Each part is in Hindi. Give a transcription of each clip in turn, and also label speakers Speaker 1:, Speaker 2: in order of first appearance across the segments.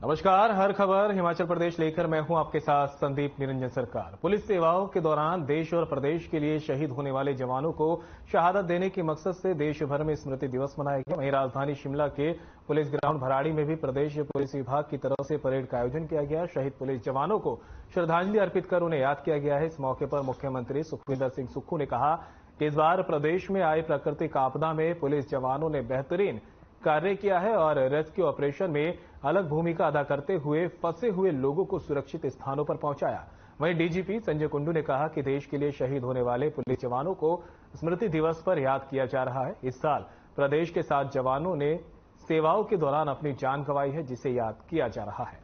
Speaker 1: नमस्कार, हर खबर हिमाचल प्रदेश लेकर मैं हूं आपके साथ संदीप निरंजन सरकार। पुलिस सेवाओं के दौरान देश और प्रदेश के लिए शहीद होने वाले जवानों को शहादत देने के मकसद से देश भर में स्मृति दिवस मनाया गया। वहीं राजधानी शिमला के पुलिस ग्राउंड भराड़ी में भी प्रदेश पुलिस विभाग की तरफ से परेड का आयोजन किया गया। शहीद पुलिस जवानों को श्रद्धांजलि अर्पित कर उन्हें याद किया गया है। इस मौके पर मुख्यमंत्री सुखविंदर सिंह सुक्खू ने कहा कि इस बार प्रदेश में आई प्राकृतिक आपदा में पुलिस जवानों ने बेहतरीन कार्य किया है और रेस्क्यू ऑपरेशन में अलग भूमिका अदा करते हुए फंसे हुए लोगों को सुरक्षित स्थानों पर पहुंचाया। वहीं डीजीपी संजय कुंडू ने कहा कि देश के लिए शहीद होने वाले पुलिस जवानों को स्मृति दिवस पर याद किया जा रहा है। इस साल प्रदेश के 7 जवानों ने सेवाओं के दौरान अपनी जान गंवाई है, जिसे याद किया जा रहा है।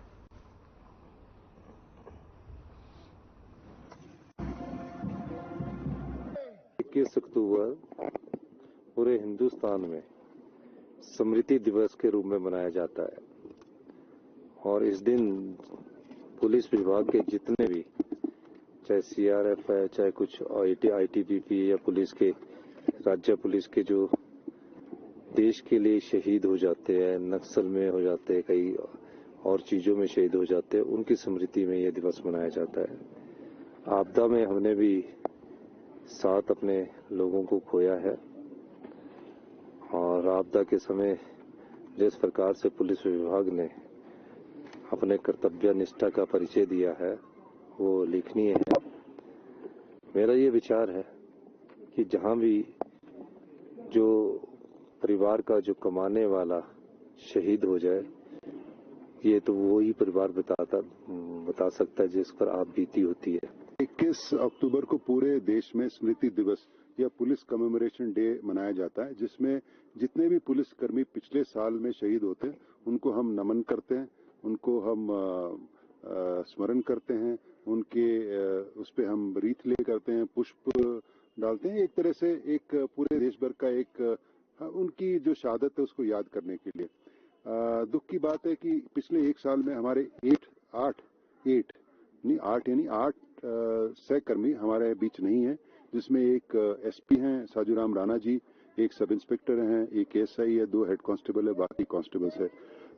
Speaker 2: 21 अक्टूबर पूरे हिंदुस्तान में स्मृति दिवस के रूप में मनाया जाता है और इस दिन पुलिस विभाग के जितने भी, चाहे सीआरएफ है, चाहे कुछ आईटीबीपी या पुलिस के, राज्य पुलिस के जो देश के लिए शहीद हो जाते हैं, नक्सल में हो जाते हैं, कई और चीजों में शहीद हो जाते हैं, उनकी स्मृति में यह दिवस मनाया जाता है। आपदा में हमने भी 7 अपने लोगों को खोया है और आपदा के समय जिस प्रकार से पुलिस विभाग ने अपने कर्तव्य निष्ठा का परिचय दिया है वो उल्लेखनीय है। मेरा ये विचार है कि जहां भी जो परिवार का जो कमाने वाला शहीद हो जाए, ये तो वो ही परिवार बता सकता है जिस पर आप बीती होती है।
Speaker 3: 21 अक्टूबर को पूरे देश में स्मृति दिवस या पुलिस कमेमोरेशन डे मनाया जाता है, जिसमें जितने भी पुलिसकर्मी पिछले साल में शहीद होते हैं उनको हम नमन करते हैं, उनको हम स्मरण करते हैं, उनके उस पे हम रीत ले करते हैं, पुष्प डालते हैं। एक तरह से एक पूरे देश भर का एक उनकी जो शहादत है उसको याद करने के लिए। दुख की बात है कि पिछले 1 साल में हमारे 8 सहकर्मी हमारे बीच नहीं है, जिसमें एक एसपी हैं साजूराम राणा जी, एक सब इंस्पेक्टर हैं, एक एसआई है, 2 हेड कांस्टेबल है, बाकी कांस्टेबल्स है।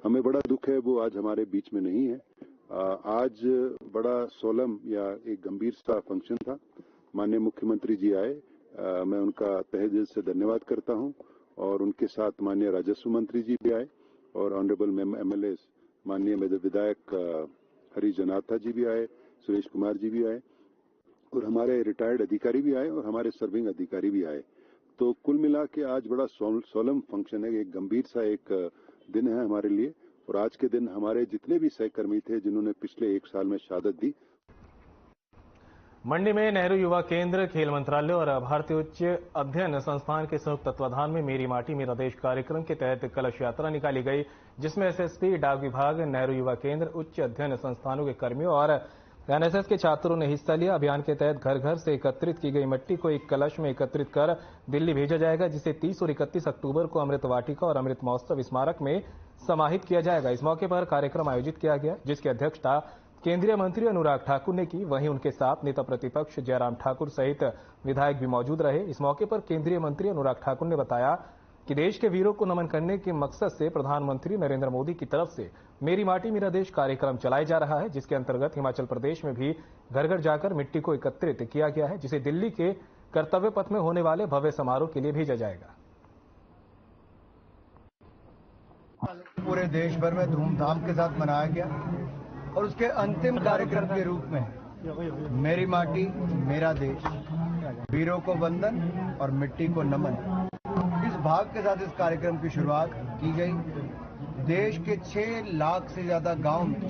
Speaker 3: हमें बड़ा दुख है वो आज हमारे बीच में नहीं है। आज बड़ा सोलम या एक गंभीर सा फंक्शन था। माननीय मुख्यमंत्री जी आए, मैं उनका तहे दिल से धन्यवाद करता हूं और उनके साथ माननीय राजस्व मंत्री जी भी आए और ऑनरेबल एमएलए माननीय विधायक हरीश जनाथा जी भी आए, सुरेश कुमार जी भी आए और हमारे रिटायर्ड अधिकारी भी आए और हमारे सर्विंग अधिकारी भी आए। तो कुल मिला के आज बड़ा सोलम फंक्शन है, एक गंभीर सा एक दिन है हमारे लिए। और आज के दिन हमारे जितने भी सहकर्मी थे जिन्होंने पिछले 1 साल में शहादत दी।
Speaker 1: मंडी में नेहरू युवा केंद्र, खेल मंत्रालय और भारतीय उच्च अध्ययन संस्थान के संयुक्त तत्वाधान में मेरी माटी मेरा देश कार्यक्रम के तहत कलश यात्रा निकाली गई, जिसमें एसएसपी, डाक विभाग, नेहरू युवा केंद्र, उच्च अध्ययन संस्थानों के कर्मियों और एनएसएस के छात्रों ने हिस्सा लिया। अभियान के तहत घर घर से एकत्रित की गई मिट्टी को एक कलश में एकत्रित कर दिल्ली भेजा जाएगा, जिसे 30 और 31 अक्टूबर को अमृत वाटिका और अमृत महोत्सव स्मारक में समाहित किया जाएगा। इस मौके पर कार्यक्रम आयोजित किया गया, जिसकी अध्यक्षता केंद्रीय मंत्री अनुराग ठाकुर ने की। वहीं उनके साथ नेता प्रतिपक्ष जयराम ठाकुर सहित विधायक भी मौजूद रहे। इस मौके पर केंद्रीय मंत्री अनुराग ठाकुर ने बताया कि देश के वीरों को नमन करने के मकसद से प्रधानमंत्री नरेंद्र मोदी की तरफ से मेरी माटी मेरा देश कार्यक्रम चलाया जा रहा है, जिसके अंतर्गत हिमाचल प्रदेश में भी घर घर जाकर मिट्टी को एकत्रित किया गया है, जिसे दिल्ली के कर्तव्य पथ में होने वाले भव्य समारोह के लिए भेजा जाएगा।
Speaker 4: पूरे देश भर में धूमधाम के साथ मनाया गया और उसके अंतिम कार्यक्रम के रूप में मेरी माटी मेरा देश, वीरों को वंदन और मिट्टी को नमन, इस भाग के साथ इस कार्यक्रम की शुरुआत की गई। देश के 6 लाख से ज्यादा गांव में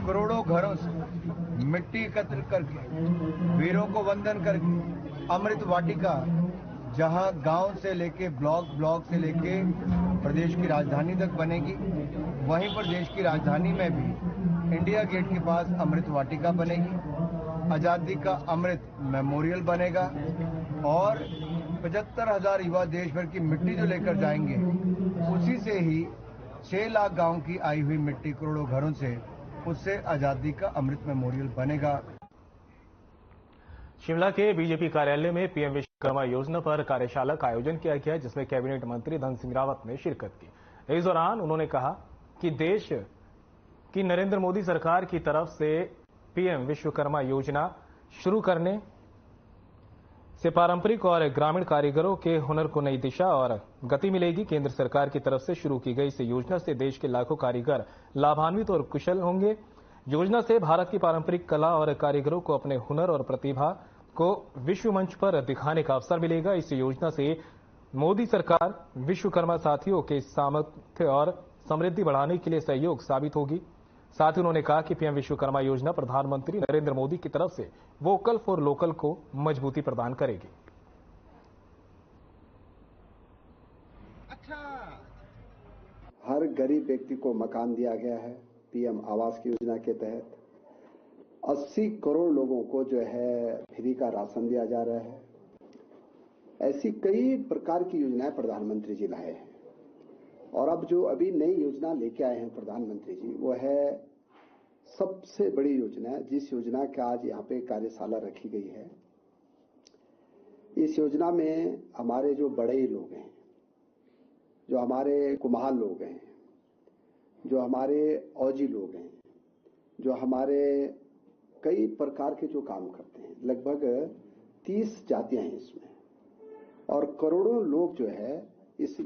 Speaker 4: करोड़ों घरों से मिट्टी एकत्र करके, वीरों को वंदन करके अमृत वाटिका, जहां गांव से लेके ब्लॉक से लेके प्रदेश की राजधानी तक बनेगी, वहीं पर देश की राजधानी में भी इंडिया गेट के पास अमृत वाटिका बनेगी। आजादी का अमृत मेमोरियल बनेगा और 75,000 युवा देश भर की मिट्टी जो लेकर जाएंगे, उसी से ही 6 लाख गांव की आई हुई मिट्टी करोड़ों घरों से, उससे आजादी का अमृत मेमोरियल बनेगा।
Speaker 1: शिमला के बीजेपी कार्यालय में पीएम विश्वकर्मा योजना पर कार्यशाला का आयोजन किया गया, जिसमें कैबिनेट मंत्री धन सिंह रावत ने शिरकत की। इस दौरान उन्होंने कहा कि देश कि नरेंद्र मोदी सरकार की तरफ से पीएम विश्वकर्मा योजना शुरू करने से पारंपरिक और ग्रामीण कारीगरों के हुनर को नई दिशा और गति मिलेगी। केंद्र सरकार की तरफ से शुरू की गई इस योजना से देश के लाखों कारीगर लाभान्वित और कुशल होंगे। योजना से भारत की पारंपरिक कला और कारीगरों को अपने हुनर और प्रतिभा को विश्व मंच पर दिखाने का अवसर मिलेगा। इस योजना से मोदी सरकार विश्वकर्मा साथियों के सामर्थ्य और समृद्धि बढ़ाने के लिए सहयोग साबित होगी। साथ ही उन्होंने कहा कि पीएम विश्वकर्मा योजना प्रधानमंत्री नरेंद्र मोदी की तरफ से वोकल फॉर लोकल को मजबूती प्रदान करेगी।
Speaker 5: हर गरीब व्यक्ति को मकान दिया गया है। पीएम आवास की योजना के तहत 80 करोड़ लोगों को जो है फ्री का राशन दिया जा रहा है। ऐसी कई प्रकार की योजनाएं प्रधानमंत्री जी लाए हैं और अब जो अभी नई योजना लेके आए हैं प्रधानमंत्री जी, वो है सबसे बड़ी योजना, जिस योजना का आज यहाँ पे कार्यशाला रखी गई है। इस योजना में हमारे जो बड़े लोग हैं, जो हमारे कुम्हार लोग हैं, जो हमारे औजी लोग हैं, जो हमारे कई प्रकार के जो काम करते हैं, लगभग 30 जातियां हैं इसमें और करोड़ों लोग जो है इस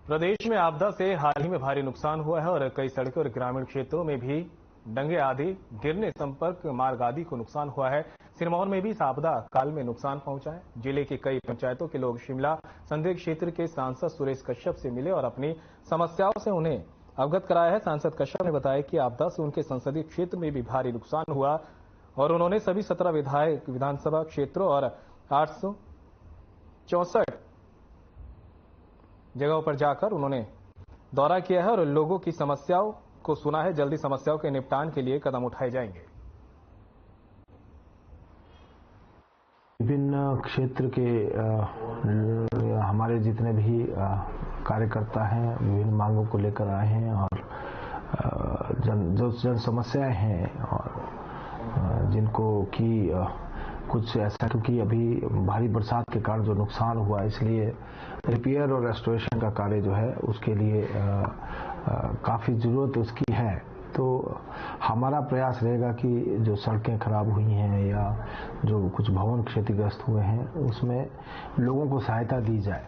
Speaker 1: प्रदेश में आपदा से हाल ही में भारी नुकसान हुआ है और कई सड़कों और ग्रामीण क्षेत्रों में भी डंगे आदि गिरने, संपर्क मार्ग आदि को नुकसान हुआ है। सिरमौर में भी इस आपदा काल में नुकसान पहुंचा है। जिले के कई पंचायतों के लोग शिमला संदिग्ध क्षेत्र के सांसद सुरेश कश्यप से मिले और अपनी समस्याओं से उन्हें अवगत कराया है। सांसद कश्यप ने बताया कि आपदा से उनके संसदीय क्षेत्र में भी भारी नुकसान हुआ और उन्होंने सभी 17 विधानसभा क्षेत्रों और 864 जगहों पर जाकर उन्होंने दौरा किया है और लोगों की समस्याओं को सुना है। जल्दी समस्याओं के निपटान के लिए कदम उठाए जाएंगे।
Speaker 6: विभिन्न क्षेत्र के हमारे जितने भी कार्यकर्ता हैं विभिन्न मांगों को लेकर आए हैं और जन समस्याएं हैं और जिनको कि कुछ ऐसा, क्योंकि अभी भारी बरसात के कारण जो नुकसान हुआ, इसलिए रिपेयर और रेस्टोरेशन का कार्य जो है उसके लिए काफी जरूरत उसकी है। तो हमारा प्रयास रहेगा कि जो सड़कें खराब हुई हैं या जो कुछ भवन क्षतिग्रस्त हुए हैं उसमें लोगों को सहायता दी जाए।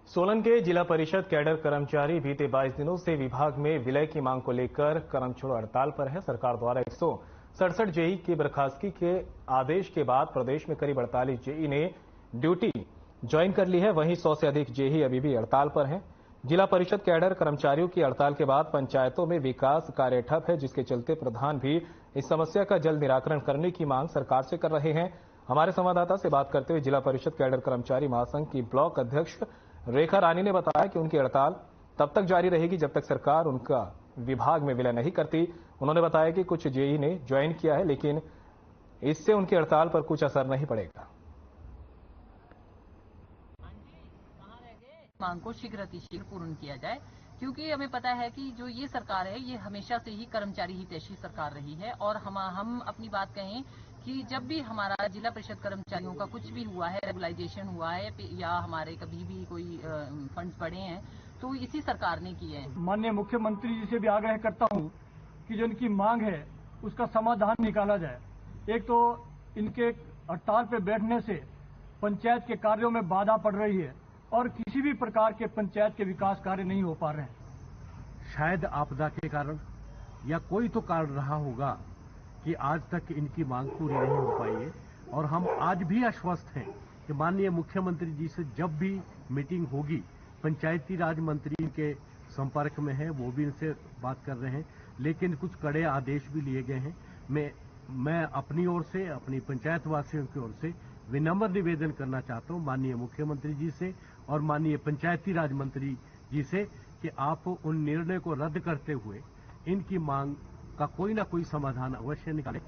Speaker 1: सोलन के जिला परिषद कैडर कर्मचारी बीते 22 दिनों से विभाग में विलय की मांग को लेकर कर्म छोड़ो हड़ताल पर है। सरकार द्वारा 167 जेई की बर्खास्तगी के आदेश के बाद प्रदेश में करीब 48 जेई ने ड्यूटी ज्वाइन कर ली है। वहीं 100 से अधिक जेई अभी भी हड़ताल पर हैं। जिला परिषद कैडर कर्मचारियों की हड़ताल के बाद पंचायतों में विकास कार्य ठप है, जिसके चलते प्रधान भी इस समस्या का जल्द निराकरण करने की मांग सरकार से कर रहे हैं। हमारे संवाददाता से बात करते हुए जिला परिषद कैडर कर्मचारी महासंघ की ब्लॉक अध्यक्ष रेखा रानी ने बताया कि उनकी हड़ताल तब तक जारी रहेगी जब तक सरकार उनका विभाग में विलय नहीं करती। उन्होंने बताया कि कुछ जेई ने ज्वाइन किया है, लेकिन इससे उनकी हड़ताल पर कुछ असर नहीं पड़ेगा।
Speaker 7: मांग को शीघ्र अतिशीघ्र पूर्ण किया जाए, क्योंकि हमें पता है कि जो ये सरकार है ये हमेशा से ही कर्मचारी हितैषी सरकार रही है और हम अपनी बात कहें कि जब भी हमारा जिला परिषद कर्मचारियों का कुछ भी हुआ है, रेगुलाइजेशन हुआ है या हमारे कभी भी कोई फंड्स बढ़े हैं तो इसी सरकार ने किए हैं।
Speaker 8: माननीय मुख्यमंत्री जी से भी आग्रह करता हूं कि जो इनकी मांग है उसका समाधान निकाला जाए। एक तो इनके हड़ताल पे बैठने से पंचायत के कार्यों में बाधा पड़ रही है और किसी भी प्रकार के पंचायत के विकास कार्य नहीं हो पा रहे हैं।
Speaker 9: शायद आपदा के कारण या कोई तो कारण रहा होगा कि आज तक इनकी मांग पूरी नहीं हो पाई है और हम आज भी आश्वस्त हैं कि माननीय मुख्यमंत्री जी से जब भी मीटिंग होगी, पंचायती राज मंत्री के संपर्क में है, वो भी इनसे बात कर रहे हैं, लेकिन कुछ कड़े आदेश भी लिए गए हैं। मैं अपनी ओर से, अपनी पंचायत वासियों की ओर से विनम्र निवेदन करना चाहता हूं माननीय मुख्यमंत्री जी से और माननीय पंचायती राज मंत्री जी से कि आप उन निर्णय को रद्द करते हुए इनकी मांग का कोई ना कोई समाधान अवश्य निकालें।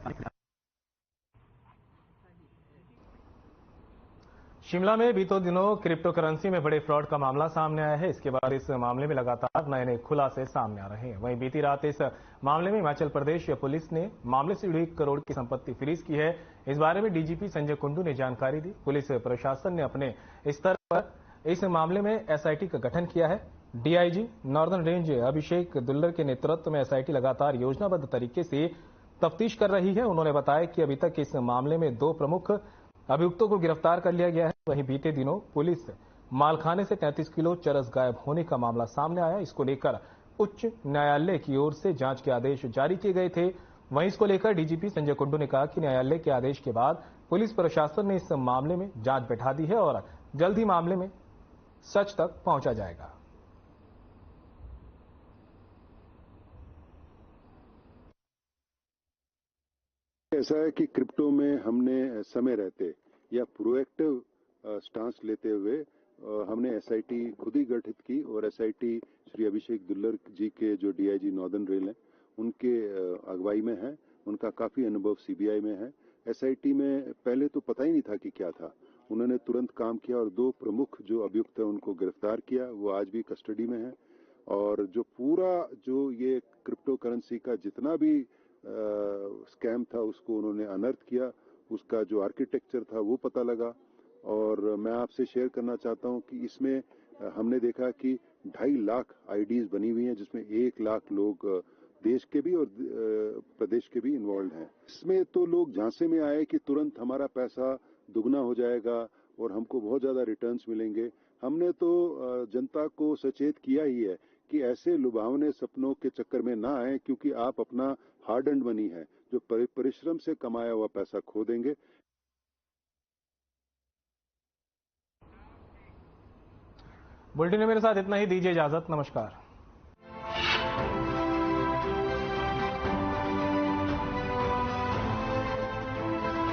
Speaker 1: शिमला में बीते दिनों क्रिप्टो करेंसी में बड़े फ्रॉड का मामला सामने आया है। इसके बाद इस मामले में लगातार नए खुलासे सामने आ रहे हैं। वहीं बीती रात इस मामले में हिमाचल प्रदेश पुलिस ने मामले से जुड़ी 1 करोड़ की संपत्ति फ्रीज की है। इस बारे में डीजीपी संजय कुंडू ने जानकारी दी। पुलिस प्रशासन ने अपने स्तर पर इस मामले में एसआईटी का गठन किया है। डीआईजी नॉर्दर्न रेंज अभिषेक दुल्लर के नेतृत्व में एसआईटी लगातार योजनाबद्ध तरीके से तफ्तीश कर रही है। उन्होंने बताया कि अभी तक इस मामले में 2 प्रमुख अभियुक्तों को गिरफ्तार कर लिया गया है। वहीं बीते दिनों पुलिस मालखाने से 33 किलो चरस गायब होने का मामला सामने आया। इसको लेकर उच्च न्यायालय की ओर से जांच के आदेश जारी किए गए थे। वहीं इसको लेकर डीजीपी संजय कुंडू ने कहा कि न्यायालय के आदेश के बाद पुलिस प्रशासन ने इस मामले में जांच बैठा दी है और जल्द ही मामले में सच तक पहुंचा जाएगा।
Speaker 3: ऐसा है कि क्रिप्टो में हमने समय रहते या प्रोएक्टिव स्टांस लेते हुए हमने एसआईटी खुद ही गठित की और एसआईटी श्री अभिषेक दुल्लर जी के जो डीआईजी नॉर्दर्न रेल हैं उनके अगुवाई में है। उनका काफी अनुभव सीबीआई में है। एसआईटी में पहले तो पता ही नहीं था कि क्या था। उन्होंने तुरंत काम किया और 2 प्रमुख जो अभियुक्त हैं उनको गिरफ्तार किया। वो आज भी कस्टडी में है और जो पूरा जो ये क्रिप्टो करेंसी का जितना भी स्कैम था उसको उन्होंने अनर्थ किया। उसका जो आर्किटेक्चर था वो पता लगा और मैं आपसे शेयर करना चाहता हूं कि इसमें हमने देखा कि 2.5 लाख आईडीज बनी हुई हैं जिसमें 1 लाख लोग देश के भी और प्रदेश के भी इन्वॉल्व हैं। इसमें तो लोग झांसे में आए कि तुरंत हमारा पैसा दुगना हो जाएगा और हमको बहुत ज्यादा रिटर्न्स मिलेंगे। हमने तो जनता को सचेत किया ही है कि ऐसे लुभावने सपनों के चक्कर में ना आए, क्योंकि आप अपना हार्ड एंड मनी है जो परिश्रम से कमाया हुआ पैसा खो देंगे।
Speaker 1: बुलेटिन में मेरे साथ इतना ही। दीजिए इजाजत। नमस्कार।